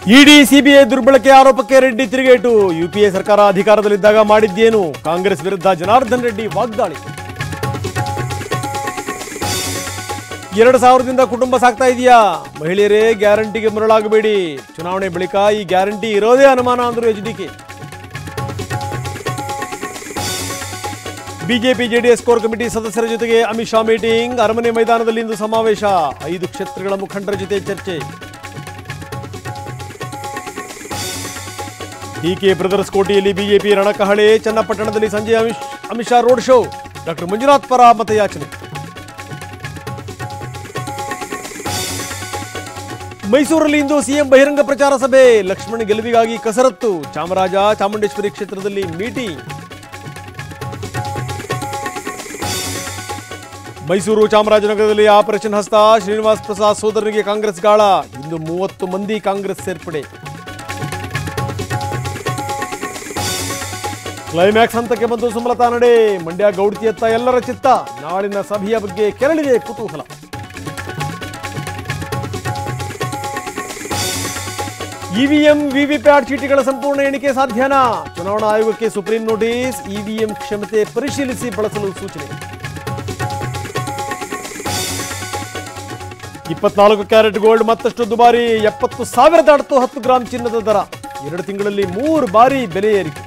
ED CBI ದುರ್ಬಳಕೆ ಆರೋಪಕ್ಕೆ ರೆಡ್ಡಿ ತಿರುಗೇಟು. ಯುಪಿಎ ಸರ್ಕಾರ ಅಧಿಕಾರದಲ್ಲಿದ್ದಾಗ ಮಾಡಿದ್ದೇನು? ಕಾಂಗ್ರೆಸ್ ವಿರುದ್ಧ ಜನಾರ್ದನ್ ರೆಡ್ಡಿ ವಾಗ್ದಾಳಿ. 2000ದಿಂದ ಕುಟುಂಬ ಸಾಕ್ತಾ ಇದೆಯಾ? ಮಹಿಳೆಯರೇ ಗ್ಯಾರಂಟಿಗೆ ಮರಳಾಗಬೇಡಿ. ಚುನಾವಣೆ ಬಳಿಕ ಈ ಗ್ಯಾರಂಟಿ ಇರೋದೇ ಅನುಮಾನ ಅಂದರು HDK. BJP JDS core committee ಸದಸ್ಯರ ಜೊತೆಗೆ ಅಮಿತ್ ಶಾ ಮೀಟಿಂಗ್. ಅರಮನೆ ಮೈದಾನದಲ್ಲಿ ಇಂದು ಸಮಾವೇಶ. 5 ಕ್ಷೇತ್ರಗಳ ಮುಖಂಡರ ಜೊತೆ ಚರ್ಚೆ. ಡಿಕೆ ಬ್ರದರ್ಸ್ ಕೋಟೆಯಲ್ಲಿ ಬಿಜೆಪಿ ರಣಕಹಳೆ. ಚನ್ನಪಟ್ಟಣದಲ್ಲಿ ಸಂಜೆ Amit Shah road show. Doctor Manjunath ಪರ ಮತಯಾಚನೆ. ಮೈಸೂರಲ್ಲಿ ಇಂದು ಸಿಎಂ ಬಹಿರಂಗ ಪ್ರಚಾರ ಸಭೆ. ಲಕ್ಷ್ಮಣ್ ಗೆಲುವಿಗಾಗಿ ಕಸರತ್ತು. ಚಾಮುಂಡೇಶ್ವರಿ ಕ್ಷೇತ್ರದಲ್ಲಿ ಮೀಟಿಂಗ್. ಮೈಸೂರು ಚಾಮರಾಜನಗರದಲ್ಲಿ ಆಪರೇಷನ್ ಹಸ್ತ. ಶ್ರೀನಿವಾಸ್ ಪ್ರಸಾದ್ ಸೋದರನಿಗೆ ಕಾಂಗ್ರೆಸ್ ಗಾಳ. ಇಂದು 30 ಮಂದಿ ಕಾಂಗ್ರೆಸ್ ಸೇರ್ಪಡೆ. ಕ್ಲೈಮ್ಯಾಕ್ಸ್ ಹಂತಕ್ಕೆ ಬಂದು ಸುಮಲತಾ ನಡೆ. ಮಂಡ್ಯ ಗೌಡ್ತಿಯತ್ತ ಎಲ್ಲರ ಚಿತ್ತ. ನಾಳಿನ ಸಭೆಯ ಬಗ್ಗೆ ಕೆರಳಿದೆ ಕುತೂಹಲ. ಇವಿಎಂ ವಿವಿಪ್ಯಾಟ್ ಚೀಟಿಗಳ ಸಂಪೂರ್ಣ ಎಣಿಕೆ ಸಾಧ್ಯನಾ? ಚುನಾವಣಾ ಆಯೋಗಕ್ಕೆ ಸುಪ್ರೀಂ ನೋಟಿಸ್. ಇವಿಎಂ ಕ್ಷಮತೆ ಪರಿಶೀಲಿಸಿ ಬಳಸಲು ಸೂಚನೆ. 24 ಕ್ಯಾರೆಟ್ ಗೋಲ್ಡ್ ಮತ್ತಷ್ಟು ದುಬಾರಿ. 70,000 ದಾಟಿತು 10 ಗ್ರಾಂ ಚಿನ್ನದ ದರ. 2 ತಿಂಗಳಲ್ಲಿ 3 ಬಾರಿ ಬೆಲೆ ಏರಿಕೆ.